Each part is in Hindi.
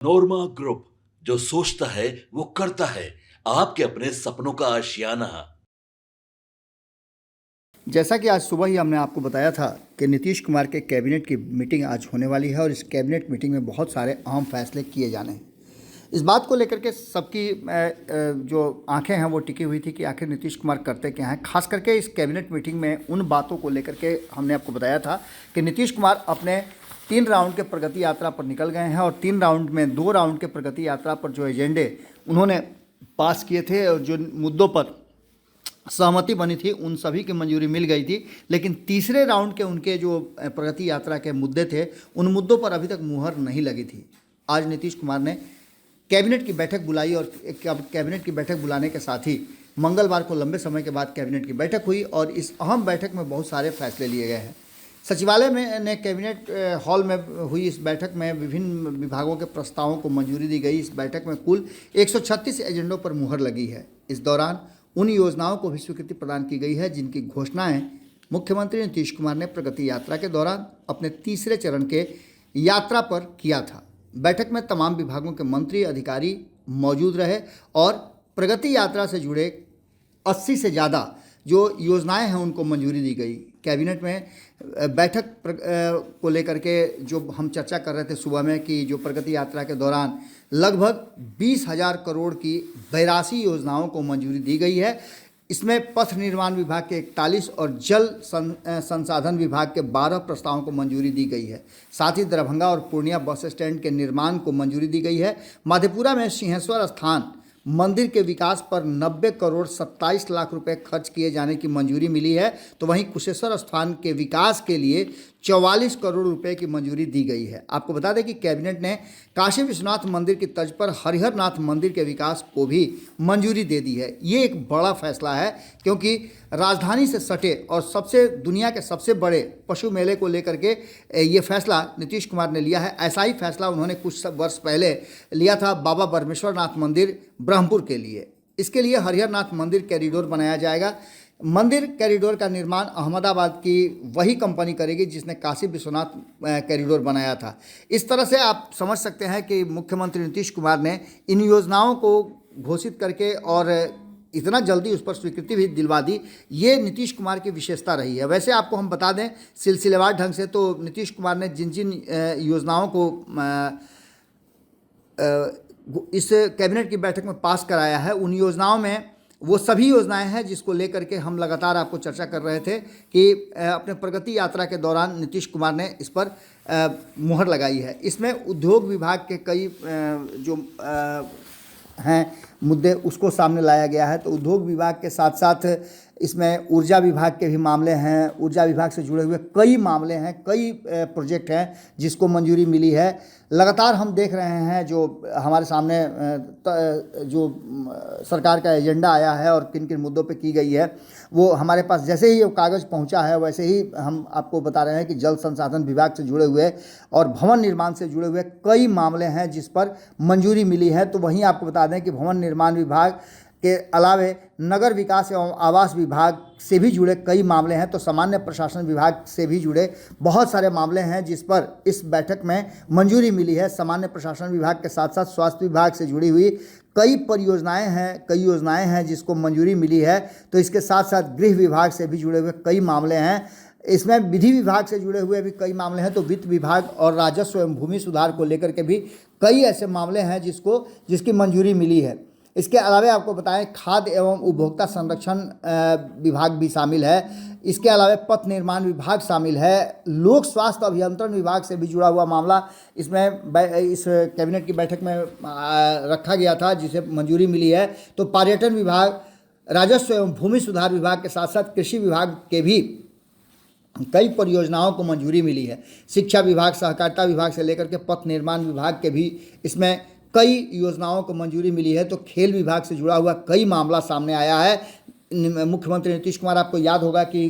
नोरमा ग्रुप, जो सोचता है वो करता है। आपके अपने सपनों का आशियाना। जैसा कि आज सुबह ही हमने आपको बताया था कि नीतीश कुमार के कैबिनेट की मीटिंग आज होने वाली है और इस कैबिनेट मीटिंग में बहुत सारे अहम फैसले किए जाने हैं। इस बात को लेकर के सबकी जो आंखें हैं वो टिकी हुई थी कि आखिर नीतीश कुमार करते क्या हैं। खास करके इस कैबिनेट मीटिंग में उन बातों को लेकर के हमने आपको बताया था कि नीतीश कुमार अपने 3 राउंड के प्रगति यात्रा पर निकल गए हैं और 3 राउंड में 2 राउंड के प्रगति यात्रा पर जो एजेंडे उन्होंने पास किए थे और जो मुद्दों पर सहमति बनी थी उन सभी की मंजूरी मिल गई थी। लेकिन तीसरे राउंड के उनके जो प्रगति यात्रा के मुद्दे थे उन मुद्दों पर अभी तक मुहर नहीं लगी थी। आज नीतीश कुमार ने कैबिनेट की बैठक बुलाई और कैबिनेट की बैठक बुलाने के साथ ही मंगलवार को लंबे समय के बाद कैबिनेट की बैठक हुई और इस अहम बैठक में बहुत सारे फैसले लिए गए हैं। सचिवालय में ने कैबिनेट हॉल में हुई इस बैठक में विभिन्न विभागों के प्रस्तावों को मंजूरी दी गई। इस बैठक में कुल 136 एजेंडों पर मुहर लगी है। इस दौरान उन योजनाओं को भी स्वीकृति प्रदान की गई है जिनकी घोषणाएं मुख्यमंत्री नीतीश कुमार ने प्रगति यात्रा के दौरान अपने तीसरे चरण के यात्रा पर किया था। बैठक में तमाम विभागों के मंत्री अधिकारी मौजूद रहे और प्रगति यात्रा से जुड़े 80 से ज़्यादा जो योजनाएं हैं उनको मंजूरी दी गई। कैबिनेट में बैठक को लेकर के जो हम चर्चा कर रहे थे सुबह में कि जो प्रगति यात्रा के दौरान लगभग 20,000 करोड़ की 82 योजनाओं को मंजूरी दी गई है। इसमें पथ निर्माण विभाग के 41 और जल संसाधन विभाग के 12 प्रस्तावों को मंजूरी दी गई है। साथ ही दरभंगा और पूर्णिया बस स्टैंड के निर्माण को मंजूरी दी गई है। मधेपुरा में सिंहेश्वर स्थान मंदिर के विकास पर 90 करोड़ 27 लाख रुपए खर्च किए जाने की मंजूरी मिली है। तो वहीं कुशेश्वर स्थान के विकास के लिए 44 करोड़ रुपए की मंजूरी दी गई है। आपको बता दें कि कैबिनेट ने काशी विश्वनाथ मंदिर की तर्ज पर हरिहर नाथ मंदिर के विकास को भी मंजूरी दे दी है। ये एक बड़ा फैसला है क्योंकि राजधानी से सटे और सबसे दुनिया के सबसे बड़े पशु मेले को लेकर के ये फैसला नीतीश कुमार ने लिया है। ऐसा ही फैसला उन्होंने कुछ वर्ष पहले लिया था बाबा बरमेश्वर नाथ मंदिर ब्रह्मपुर के लिए। इसके लिए हरिहर नाथ मंदिर कॉरिडोर बनाया जाएगा। मंदिर कॉरिडोर का निर्माण अहमदाबाद की वही कंपनी करेगी जिसने काशी विश्वनाथ कॉरिडोर बनाया था। इस तरह से आप समझ सकते हैं कि मुख्यमंत्री नीतीश कुमार ने इन योजनाओं को घोषित करके और इतना जल्दी उस पर स्वीकृति भी दिलवा दी। ये नीतीश कुमार की विशेषता रही है। वैसे आपको हम बता दें सिलसिलेवार ढंग से तो नीतीश कुमार ने जिन जिन योजनाओं को इस कैबिनेट की बैठक में पास कराया है उन योजनाओं में वो सभी योजनाएं हैं जिसको लेकर के हम लगातार आपको चर्चा कर रहे थे कि अपने प्रगति यात्रा के दौरान नीतीश कुमार ने इस पर मुहर लगाई है। इसमें उद्योग विभाग के कई जो हैं मुद्दे उसको सामने लाया गया है। तो उद्योग विभाग के साथ साथ इसमें ऊर्जा विभाग के भी मामले हैं। ऊर्जा विभाग से जुड़े हुए कई मामले हैं, कई प्रोजेक्ट हैं जिसको मंजूरी मिली है। लगातार हम देख रहे हैं जो हमारे सामने जो सरकार का एजेंडा आया है और किन किन मुद्दों पे की गई है वो हमारे पास जैसे ही वो कागज़ पहुंचा है वैसे ही हम आपको बता रहे हैं कि जल संसाधन विभाग से जुड़े हुए और भवन निर्माण से जुड़े हुए कई मामले हैं जिस पर मंजूरी मिली है। तो वहीं आपको बता दें कि भवन निर्माण विभाग के अलावे नगर विकास एवं आवास विभाग से भी जुड़े कई मामले हैं। तो सामान्य प्रशासन विभाग से भी जुड़े बहुत सारे मामले हैं जिस पर इस बैठक में मंजूरी मिली है। सामान्य प्रशासन विभाग के साथ साथ स्वास्थ्य विभाग से जुड़ी हुई कई परियोजनाएं हैं, कई योजनाएं हैं जिसको मंजूरी मिली है। तो इसके साथ साथ गृह विभाग से भी जुड़े हुए कई मामले हैं। इसमें विधि विभाग से जुड़े हुए भी कई मामले हैं। तो वित्त विभाग और राजस्व एवं भूमि सुधार को लेकर के भी कई ऐसे मामले हैं जिसकी मंजूरी मिली है। इसके अलावा आपको बताएं खाद्य एवं उपभोक्ता संरक्षण विभाग भी शामिल है। इसके अलावा पथ निर्माण विभाग शामिल है। लोक स्वास्थ्य अभियंत्रण विभाग से भी जुड़ा हुआ मामला इसमें इस कैबिनेट की बैठक में रखा गया था जिसे मंजूरी मिली है। तो पर्यटन विभाग, राजस्व एवं भूमि सुधार विभाग के साथ साथ कृषि विभाग के भी कई परियोजनाओं को मंजूरी मिली है। शिक्षा विभाग, सहकारिता विभाग से लेकर के पथ निर्माण विभाग के भी इसमें कई योजनाओं को मंजूरी मिली है। तो खेल विभाग से जुड़ा हुआ कई मामला सामने आया है। मुख्यमंत्री नीतीश कुमार आपको याद होगा कि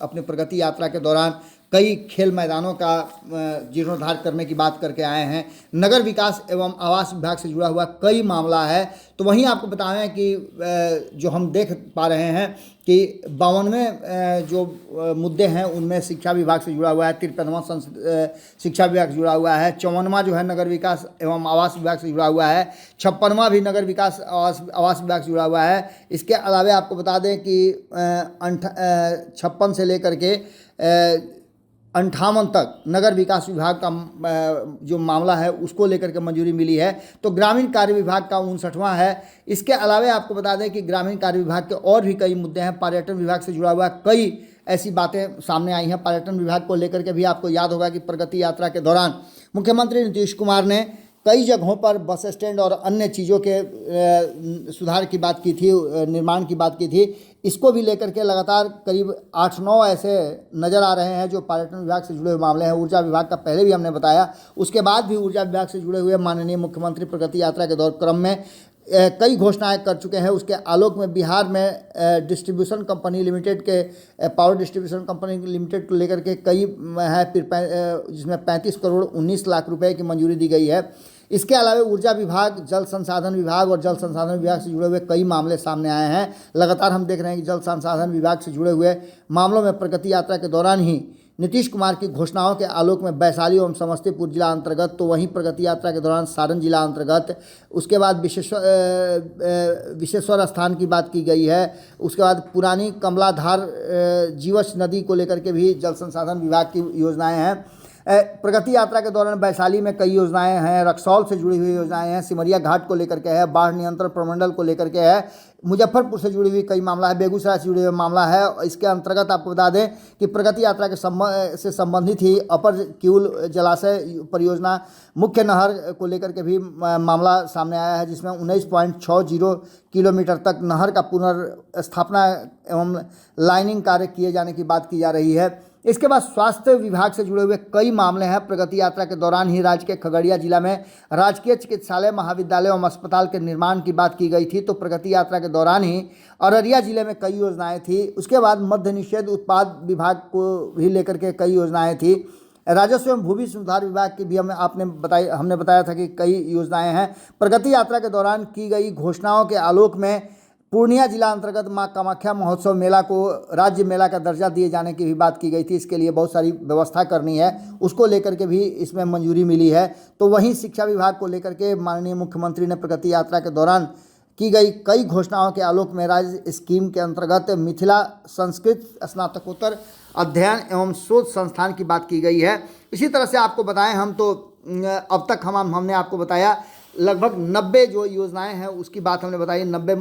अपने प्रगति यात्रा के दौरान कई खेल मैदानों का जीर्णोद्धार करने की बात करके आए हैं। नगर विकास एवं आवास विभाग से जुड़ा हुआ कई मामला है। तो वहीं आपको बताएं कि जो हम देख पा रहे हैं कि 52वें जो मुद्दे हैं उनमें शिक्षा विभाग से जुड़ा हुआ है, 53वां शिक्षा विभाग से जुड़ा हुआ है, 54वां जो है नगर विकास एवं आवास विभाग से जुड़ा हुआ है, 56वां भी नगर विकास आवास विभाग से जुड़ा हुआ है। इसके अलावा आपको बता दें कि 56 से लेकर के 58 तक नगर विकास विभाग का जो मामला है उसको लेकर के मंजूरी मिली है। तो ग्रामीण कार्य विभाग का 59वां है। इसके अलावा आपको बता दें कि ग्रामीण कार्य विभाग के और भी कई मुद्दे हैं। पर्यटन विभाग से जुड़ा हुआ कई ऐसी बातें सामने आई हैं। पर्यटन विभाग को लेकर के भी आपको याद होगा कि प्रगति यात्रा के दौरान मुख्यमंत्री नीतीश कुमार ने कई जगहों पर बस स्टैंड और अन्य चीज़ों के सुधार की बात की थी, निर्माण की बात की थी। इसको भी लेकर के लगातार करीब 8-9 ऐसे नज़र आ रहे हैं जो पर्यटन विभाग से जुड़े हुए मामले हैं। ऊर्जा विभाग का पहले भी हमने बताया, उसके बाद भी ऊर्जा विभाग से जुड़े हुए माननीय मुख्यमंत्री प्रगति यात्रा के दौर क्रम में कई घोषणाएं कर चुके हैं। उसके आलोक में बिहार में डिस्ट्रीब्यूशन कंपनी लिमिटेड के पावर डिस्ट्रीब्यूशन कंपनी लिमिटेड को लेकर के कई है, फिर जिसमें 35 करोड़ 19 लाख रुपए की मंजूरी दी गई है। इसके अलावा ऊर्जा विभाग, जल संसाधन विभाग और जल संसाधन विभाग से जुड़े हुए कई मामले सामने आए हैं। लगातार हम देख रहे हैं कि जल संसाधन विभाग से जुड़े हुए मामलों में प्रगति यात्रा के दौरान ही नीतीश कुमार की घोषणाओं के आलोक में वैशाली एवं समस्तीपुर जिला अंतर्गत, तो वहीं प्रगति यात्रा के दौरान सारण जिला अंतर्गत, उसके बाद विश्वेश्वर स्थान की बात की गई है। उसके बाद पुरानी कमलाधार जीवछ नदी को लेकर के भी जल संसाधन विभाग की योजनाएं हैं। प्रगति यात्रा के दौरान वैशाली में कई योजनाएं हैं, रक्सौल से जुड़ी हुई योजनाएं हैं, सिमरिया घाट को लेकर के है, बाढ़ नियंत्रण प्रमंडल को लेकर के है, मुजफ्फरपुर से जुड़ी हुई कई मामला है, बेगूसराय से जुड़े हुए मामला है। इसके अंतर्गत आपको बता दें कि प्रगति यात्रा के से संबंधित ही अपर किउल जलाशय परियोजना मुख्य नहर को लेकर के भी मामला सामने आया है, जिसमें 19.60 किलोमीटर तक नहर का पुनर्स्थापना एवं लाइनिंग कार्य किए जाने की बात की जा रही है। इसके बाद स्वास्थ्य विभाग से जुड़े हुए कई मामले हैं। प्रगति यात्रा के दौरान ही राज्य के खगड़िया जिला में राजकीय चिकित्सालय, महाविद्यालय एवं अस्पताल के निर्माण की बात की गई थी। तो प्रगति यात्रा के दौरान ही अररिया जिले में कई योजनाएं थी। उसके बाद मद्य निषेध उत्पाद विभाग को भी लेकर के कई योजनाएं थी। राजस्व एवं भूमि सुधार विभाग की भी हमने बताया था कि कई योजनाएं हैं। प्रगति यात्रा के दौरान की गई घोषणाओं के आलोक में पूर्णिया जिला अंतर्गत मां कामाख्या महोत्सव मेला को राज्य मेला का दर्जा दिए जाने की भी बात की गई थी। इसके लिए बहुत सारी व्यवस्था करनी है, उसको लेकर के भी इसमें मंजूरी मिली है। तो वहीं शिक्षा विभाग को लेकर के माननीय मुख्यमंत्री ने प्रगति यात्रा के दौरान की गई कई घोषणाओं के आलोक में राज्य स्कीम के अंतर्गत मिथिला संस्कृत स्नातकोत्तर अध्ययन एवं शोध संस्थान की बात की गई है। इसी तरह से आपको बताएं हम तो अब तक हमने आपको बताया लगभग 90 जो योजनाएं हैं उसकी बात हमने बताई, 90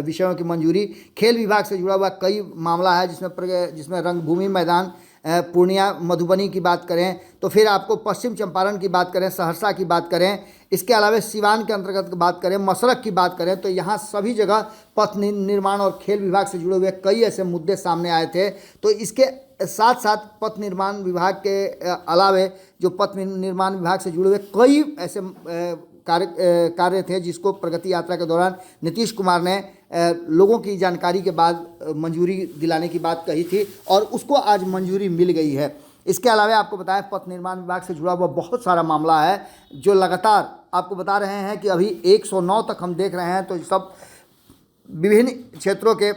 विषयों की मंजूरी। खेल विभाग से जुड़ा हुआ कई मामला है जिसमें रंगभूमि मैदान, पूर्णिया मधुबनी की बात करें तो फिर आपको पश्चिम चंपारण की बात करें, सहरसा की बात करें, इसके अलावा सिवान के अंतर्गत की बात करें, मसरक की बात करें, तो यहाँ सभी जगह पथ निर्माण और खेल विभाग से जुड़े हुए कई ऐसे मुद्दे सामने आए थे। तो इसके साथ साथ पथ निर्माण विभाग के अलावे जो पथ निर्माण विभाग से जुड़े हुए कई ऐसे कार्य थे जिसको प्रगति यात्रा के दौरान नीतीश कुमार ने लोगों की जानकारी के बाद मंजूरी दिलाने की बात कही थी और उसको आज मंजूरी मिल गई है। इसके अलावा आपको बताएं पथ निर्माण विभाग से जुड़ा हुआ बहुत सारा मामला है जो लगातार आपको बता रहे हैं कि अभी 109 तक हम देख रहे हैं। तो सब विभिन्न क्षेत्रों के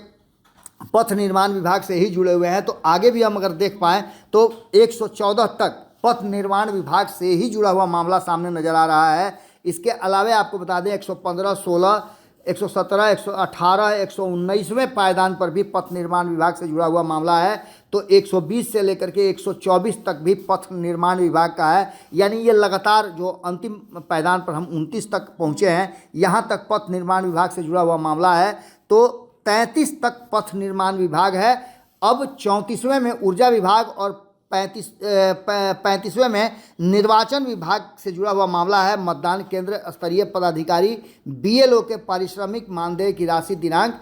पथ निर्माण विभाग से ही जुड़े हुए हैं। तो आगे भी हम अगर देख पाएँ तो 114 तक पथ निर्माण विभाग से ही जुड़ा हुआ मामला सामने नजर आ रहा है। इसके अलावा आपको बता दें 115, 16, 117, 118, 119वें पायदान पर भी पथ निर्माण विभाग से जुड़ा हुआ मामला है। तो 120 से लेकर के 124 तक भी पथ निर्माण विभाग का है। यानी ये लगातार जो अंतिम पायदान पर हम 29 तक पहुँचे हैं, यहाँ तक पथ निर्माण विभाग से जुड़ा हुआ मामला है। तो 33 तक पथ निर्माण विभाग है। अब 34वें में ऊर्जा विभाग और 35वें में निर्वाचन विभाग से जुड़ा हुआ मामला है। मतदान केंद्र स्तरीय पदाधिकारी BLO के पारिश्रमिक मानदेय की राशि दिनांक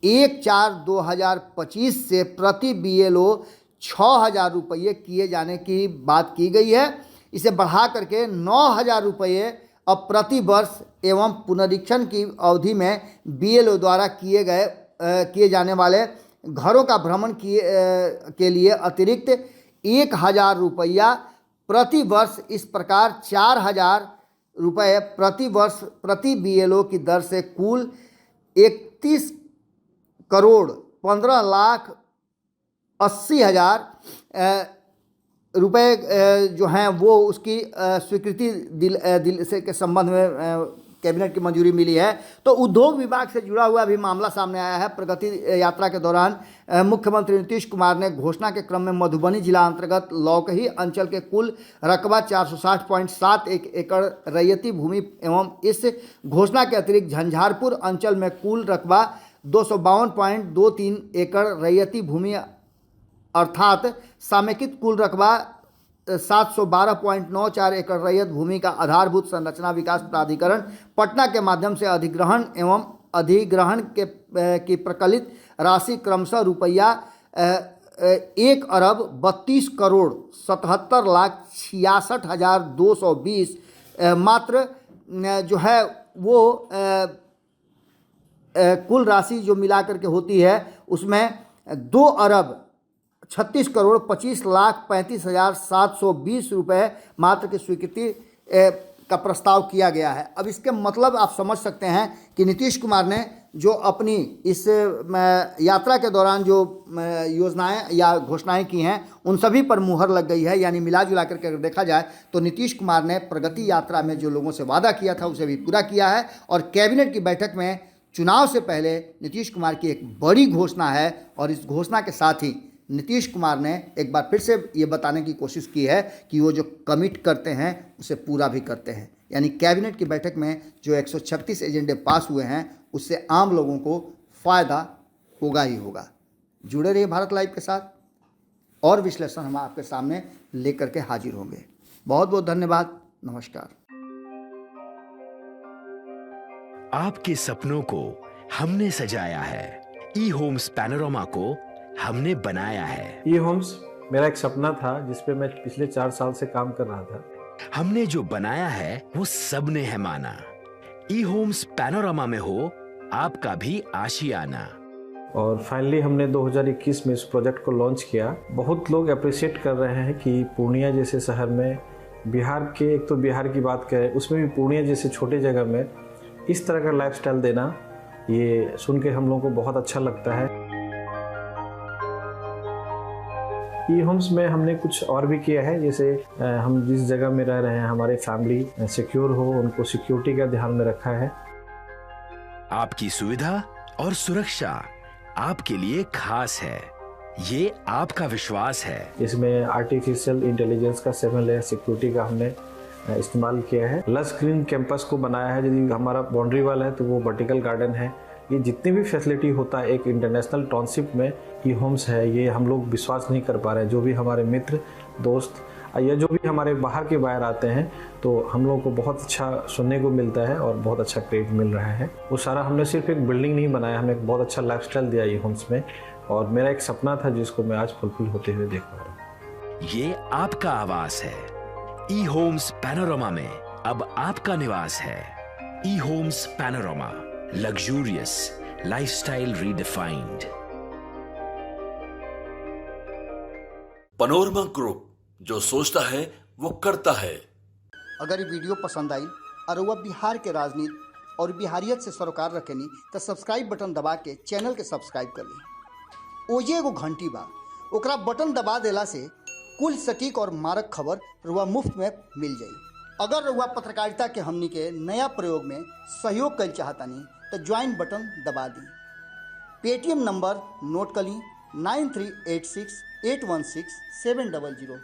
1/4/2025 से प्रति BLO 6,000 रुपये किए जाने की बात की गई है। इसे बढ़ा करके 9,000 रुपये अब प्रति वर्ष एवं पुनरीक्षण की अवधि में BLO द्वारा किए जाने वाले घरों का भ्रमण के लिए अतिरिक्त 1,000 रुपया प्रति वर्ष। इस प्रकार 4,000 रुपये प्रति वर्ष प्रति BLO की दर से कुल 31 करोड़ 15,80,000 रुपये जो हैं वो उसकी स्वीकृति दिल से के संबंध में कैबिनेट की मंजूरी मिली है। तो उद्योग विभाग से जुड़ा हुआ भी मामला सामने आया है। प्रगति यात्रा के दौरान मुख्यमंत्री नीतीश कुमार ने घोषणा के क्रम में मधुबनी जिला अंतर्गत लौकही अंचल के कुल रकबा 460.71 एकड़ रैयती भूमि एवं इस घोषणा के अतिरिक्त झंझारपुर अंचल में कुल रकबा 252.23 एकड़ रैयती भूमि अर्थात समेकित कुल रकबा 712.94 एकड़ रैयत भूमि का आधारभूत संरचना विकास प्राधिकरण पटना के माध्यम से अधिग्रहण एवं अधिग्रहण की प्रकलित राशि क्रमशः रुपया 1,32 करोड़ 77,66,220 मात्र जो है वो कुल राशि जो मिला करके होती है उसमें 2,36 करोड़ 25,35,720 रुपये मात्र की स्वीकृति का प्रस्ताव किया गया है। अब इसके मतलब आप समझ सकते हैं कि नीतीश कुमार ने जो अपनी इस यात्रा के दौरान जो योजनाएं या घोषणाएं की हैं उन सभी पर मुहर लग गई है। यानी मिला जुला करके अगर देखा जाए तो नीतीश कुमार ने प्रगति यात्रा में जो लोगों से वादा किया था उसे भी पूरा किया है और कैबिनेट की बैठक में चुनाव से पहले नीतीश कुमार की एक बड़ी घोषणा है और इस घोषणा के साथ ही नीतीश कुमार ने एक बार फिर से ये बताने की कोशिश की है कि वो जो कमिट करते हैं उसे पूरा भी करते हैं। यानी कैबिनेट की बैठक में जो 136 एजेंडे पास हुए हैं उससे आम लोगों को फ़ायदा होगा ही होगा। जुड़े रहिए भारत लाइव के साथ और विश्लेषण हम आपके सामने लेकर के हाजिर होंगे। बहुत बहुत धन्यवाद। नमस्कार। आपके सपनों को हमने सजाया है। ई होम्स पैनोरमा को हमने बनाया है। ई होम्स मेरा एक सपना था जिस पे मैं पिछले 4 साल से काम कर रहा था। हमने जो बनाया है वो सबने है माना। ई होम्स पैनोरमा में हो आपका भी आशियाना। और फाइनली हमने 2021 में इस प्रोजेक्ट को लॉन्च किया। बहुत लोग अप्रिशिएट कर रहे हैं कि पूर्णिया जैसे शहर में बिहार के, एक तो बिहार की बात करें उसमें भी पूर्णिया जैसे छोटे जगह में इस तरह का लाइफस्टाइल देना, ये सुन के हम लोगों को बहुत अच्छा लगता है। ई होम्स में हमने कुछ और भी किया है, जैसे हम जिस जगह में रह रहे हैं हमारे फैमिली सिक्योर हो, उनको सिक्योरिटी का ध्यान में रखा है। आपकी सुविधा और सुरक्षा आपके लिए खास है, ये आपका विश्वास है। इसमें आर्टिफिशियल इंटेलिजेंस का 7 लेयर सिक्योरिटी का हमने इस्तेमाल किया है। लस ग्रीन कैंपस को बनाया है। यदि हमारा बाउंड्री वाल है तो वो वर्टिकल गार्डन है। ये जितनी भी फैसिलिटी होता है एक इंटरनेशनल टाउनशिप में ई होम्स है, ये हम लोग विश्वास नहीं कर पा रहे हैं। जो भी हमारे मित्र दोस्त या जो भी हमारे बाहर के बाहर आते हैं तो हम लोगों को बहुत अच्छा सुनने को मिलता है और बहुत अच्छा क्रेडिट मिल रहा है। वो सारा हमने सिर्फ एक बिल्डिंग नहीं बनाया, हमें एक बहुत अच्छा लाइफस्टाइल दिया ई होम्स में और मेरा एक सपना था जिसको मैं आज फुलफिल होते हुए देख पा रहा हूँ। ये आपका आवास है। ई होम्स पैनोरमा में अब आपका निवास है। E Homes Panorama, luxurious lifestyle redefined. Panorama Group, जो सोचता है वो करता है। अगर ये वीडियो पसंद आई और वह बिहार के राजनीति और बिहारियत से सरोकार रखेनी तो सब्सक्राइब बटन दबा के चैनल के सब्सक्राइब कर ली। ओजे एगो घंटी बा, ओकरा बटन दबा देला से कुल सटीक और मारक खबर रुआ मुफ्त में मिल जाई। अगर रुआ पत्रकारिता के हमनी के नया प्रयोग में सहयोग कर चाहतानी तो ज्वाइन बटन दबा दी। पेटीएम नंबर नोट कर ली 9386 816 700।